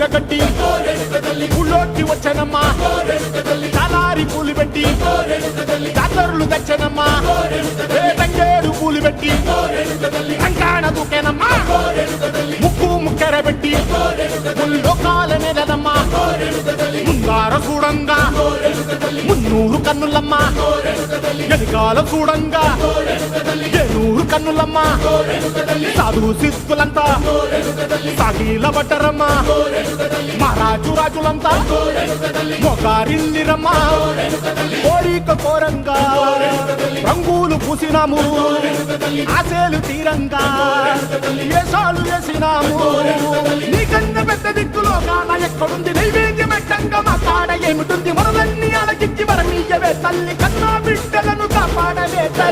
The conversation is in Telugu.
చీరగట్టి ఊళ్ళోకి వచ్చనమ్మా చాలారి పూలు పెట్టి జాతరులు తెచ్చనమ్మా తంగేరు పూలు పెట్టి కంకాణ దూకేనమ్మా ముక్కు ముక్కెర పెట్టి ముల్లోకాల మీదనమ్మా ముందార చూడంగా మున్నూరు కన్నులమ్మ ఎనకాల చూడంగా ఏనూరు కన్నులమ్మ సాధు సిద్ధులంతా సాగిల బట్టరమ్మ మహారాజు రాజులంతా మొగారిల్లిరమ్మ కోరిక కోరంగా రంగులు పూసినాము ఆశలు తీరంగా ఏసాలు వేసినాము నీకన్నా పెద్ద దిక్కులో కాన ఎక్కడుంది నైవేద్యం ఎట్టంగా మా కాడ ఏమిటుంది మొదలన్నీ అలకించి వరమీయవే తల్లి కన్నా బిడ్డలను కాపాడవే తల్లి